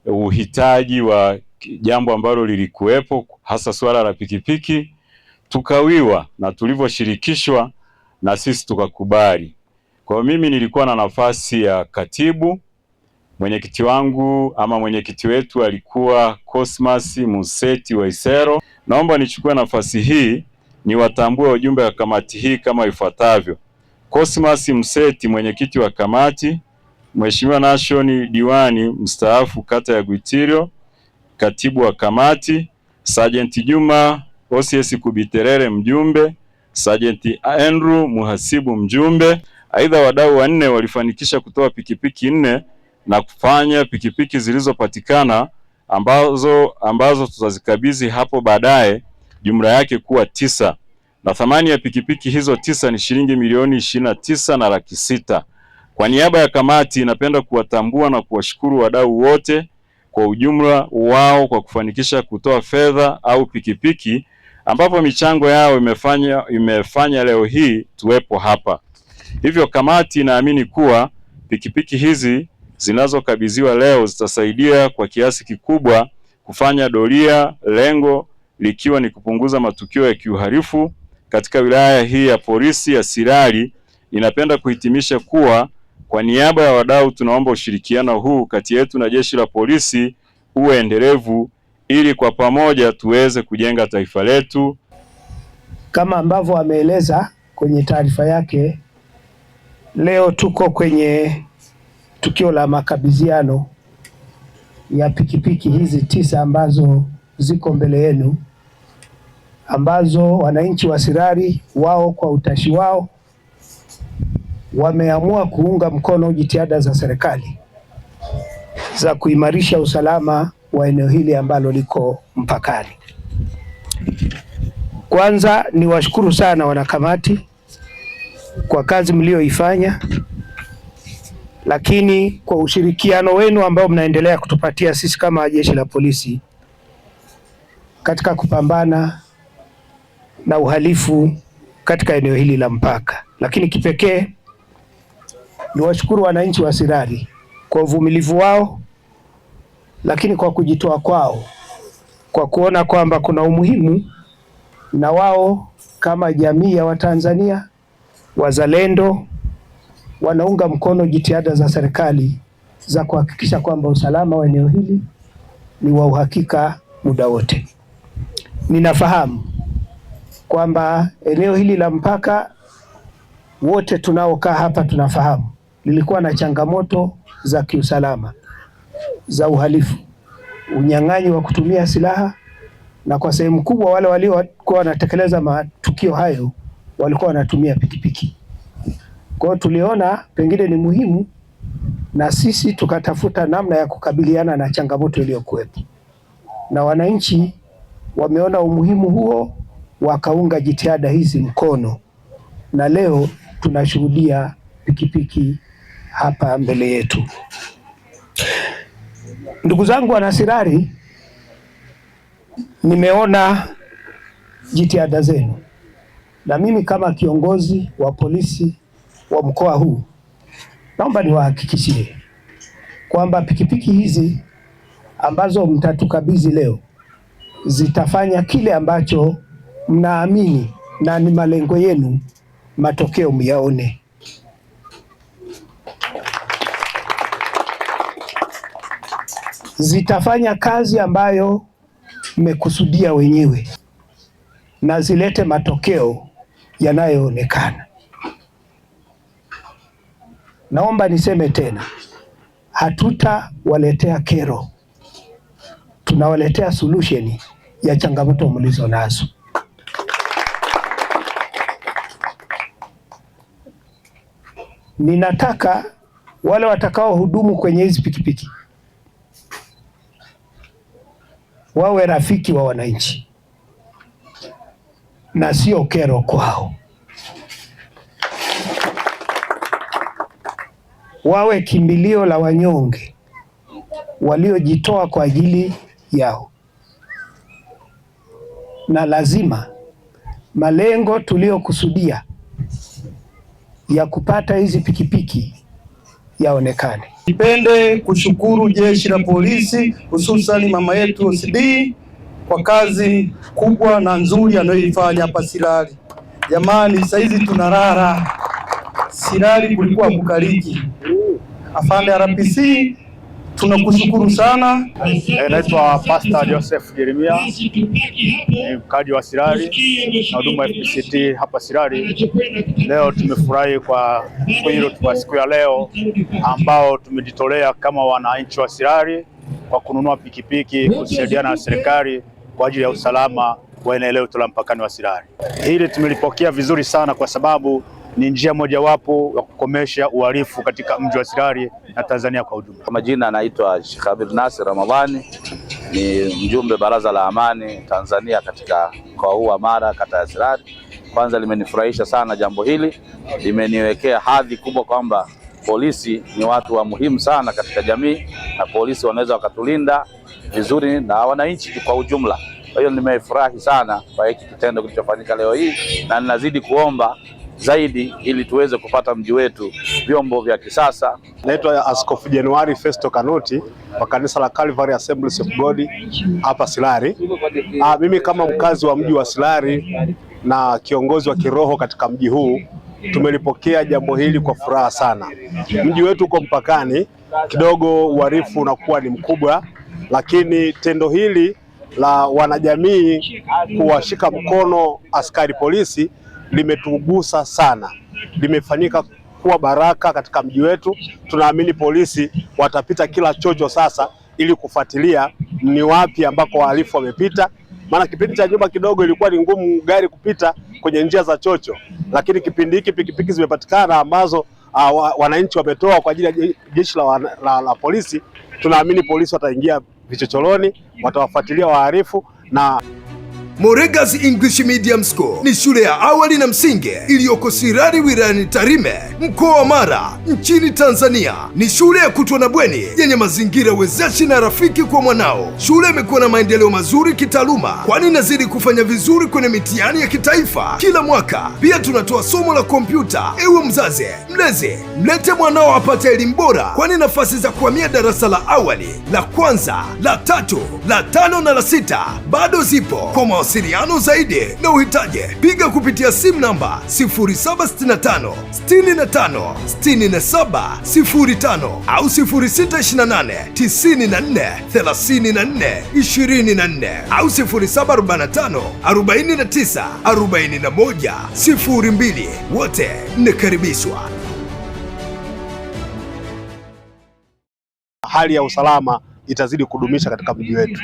uhitaji wa jambo ambalo lilikuwepo, hasa swala la pikipiki, tukawiwa na tulivyoshirikishwa na sisi tukakubali. Kwa hiyo mimi nilikuwa na nafasi ya katibu, mwenyekiti wangu ama mwenyekiti wetu alikuwa Cosmas Museti Waisero. Naomba nichukue nafasi hii niwatambue wajumbe wa kamati hii kama ifuatavyo: Cosmas Museti, mwenyekiti wa kamati; Mheshimiwa Nashoni, diwani mstaafu kata ya Gwitirio, katibu wa kamati; Sergeant Juma OCS Kubiterere, mjumbe; Sergeant Andrew, muhasibu, mjumbe. Aidha, wadau wanne walifanikisha kutoa pikipiki 4 na kufanya pikipiki zilizopatikana ambazo tutazikabidhi hapo baadaye jumla yake kuwa 9, na thamani ya pikipiki hizo 9 ni shilingi milioni 29 na laki 6. Kwa niaba ya kamati, napenda kuwatambua na kuwashukuru wadau wote kwa ujumla wao kwa kufanikisha kutoa fedha au pikipiki, ambapo michango yao imefanya leo hii tuwepo hapa. Hivyo kamati inaamini kuwa pikipiki hizi zinazokabidhiwa leo zitasaidia kwa kiasi kikubwa kufanya doria, lengo likiwa ni kupunguza matukio ya kiuhalifu katika wilaya hii ya polisi ya Sirari. Ninapenda kuhitimisha kuwa kwa niaba ya wadau tunaomba ushirikiano huu kati yetu na jeshi la polisi uwe endelevu ili kwa pamoja tuweze kujenga taifa letu. Kama ambavyo ameeleza kwenye taarifa yake, leo tuko kwenye tukio la makabidhiano ya pikipiki hizi 9 ambazo ziko mbele yenu, ambazo wananchi wa Sirari wao kwa utashi wao wameamua kuunga mkono jitihada za serikali za kuimarisha usalama wa eneo hili ambalo liko mpakani. Kwanza niwashukuru sana wanakamati kwa kazi mlioifanya, lakini kwa ushirikiano wenu ambao mnaendelea kutupatia sisi kama jeshi la polisi katika kupambana na uhalifu katika eneo hili la mpaka. Lakini kipekee niwashukuru wananchi wa Sirari kwa uvumilivu wao, lakini kwa kujitoa kwao, kwa kuona kwamba kuna umuhimu na wao kama jamii ya Watanzania wazalendo wanaunga mkono jitihada za serikali za kuhakikisha kwamba usalama wa eneo hili ni wa uhakika muda wote. Ninafahamu kwamba eneo hili la mpaka, wote tunaokaa hapa tunafahamu, lilikuwa na changamoto za kiusalama, za uhalifu, unyang'anyi wa kutumia silaha, na kwa sehemu kubwa wale waliokuwa wanatekeleza matukio hayo walikuwa wanatumia pikipiki. Kwa hiyo tuliona pengine ni muhimu na sisi tukatafuta namna ya kukabiliana na changamoto iliyokuwepo, na wananchi wameona umuhimu huo, wakaunga jitihada hizi mkono, na leo tunashuhudia pikipiki hapa mbele yetu. Ndugu zangu wana Sirari, nimeona jitihada zenu, na mimi kama kiongozi wa polisi wa mkoa huu naomba niwahakikishie kwamba pikipiki hizi ambazo mtatukabidhi leo zitafanya kile ambacho mnaamini na ni malengo yenu, matokeo myaone. Zitafanya kazi ambayo mmekusudia wenyewe na zilete matokeo yanayoonekana. Naomba niseme tena, hatutawaletea kero, tunawaletea solution ya changamoto mlizo nazo. Ninataka wale watakao hudumu kwenye hizi pikipiki wawe rafiki wa wananchi na sio kero kwao, wawe kimbilio la wanyonge waliojitoa kwa ajili yao. Na lazima malengo tuliyokusudia ya kupata hizi pikipiki yaonekane. Nipende kushukuru jeshi la polisi, hususani mama yetu OCD kwa kazi kubwa na nzuri anayoifanya hapa Sirari. Jamani, saizi tunarara Sirari, kulikuwa kukariki. Afande RPC, tunakushukuru sana. Naitwa Pastor Joseph Jeremia, ni mkaji wa Sirari na huduma ya FPCT hapa Sirari. Leo tumefurahi kwa hilo, kwa siku ya leo ambao tumejitolea kama wananchi wa Sirari kwa kununua pikipiki kusaidiana na serikali kwa ajili ya usalama wa eneo letu la mpakani wa Sirari. Hili tumelipokea vizuri sana kwa sababu ni njia mojawapo ya kukomesha uhalifu katika mji wa Sirari na Tanzania kwa ujumla. Kwa majina anaitwa Sheikh Abir Nasir Ramadhani, ni mjumbe Baraza la Amani Tanzania katika mkoa huu wa Mara, kata ya Sirari. Kwanza limenifurahisha sana jambo hili, limeniwekea hadhi kubwa kwamba polisi ni watu wa muhimu sana katika jamii na polisi wanaweza wakatulinda vizuri na wananchi kwa ujumla. Kwa hiyo nimefurahi sana kwa hiki kitendo kilichofanyika leo hii, na ninazidi kuomba zaidi ili tuweze kupata mji wetu vyombo vya kisasa. Naitwa Askofu Januari Festo Kanuti wa kanisa la Calvary Assemblies of God hapa Sirari. Mimi kama mkazi wa mji wa Sirari na kiongozi wa kiroho katika mji huu, tumelipokea jambo hili kwa furaha sana. Mji wetu uko mpakani, kidogo uhalifu unakuwa ni mkubwa, lakini tendo hili la wanajamii kuwashika mkono askari polisi limetugusa sana, limefanyika kuwa baraka katika mji wetu. Tunaamini polisi watapita kila chocho sasa ili kufuatilia ni wapi ambako wahalifu wamepita, maana kipindi cha nyuma kidogo ilikuwa ni ngumu gari kupita kwenye njia za chocho, lakini kipindi hiki pikipiki zimepatikana ambazo wananchi wametoa kwa ajili ya jeshi la polisi. Tunaamini polisi wataingia vichochoroni, watawafuatilia wahalifu. Na Moregas English Medium School ni shule ya awali na msingi iliyoko Sirari wilayani Tarime, mkoa wa Mara, nchini Tanzania. Ni shule ya kutwa na bweni yenye mazingira wezeshi na rafiki kwa mwanao. Shule imekuwa na maendeleo mazuri kitaaluma, kwani inazidi kufanya vizuri kwenye mitihani ya kitaifa kila mwaka. Pia tunatoa somo la kompyuta. Ewe mzazi mlezi, mlete mwanao apate elimu bora, kwani nafasi za kuhamia darasa la awali, la kwanza, la tatu, la tano na la sita bado zipo. Kwa mawasiliano zaidi na uhitaji, piga kupitia simu namba 0765 65 67 05 au 0628 94 34 24 au 0745 49 41 02. Wote mnakaribishwa. Hali ya usalama itazidi kudumisha katika mji wetu.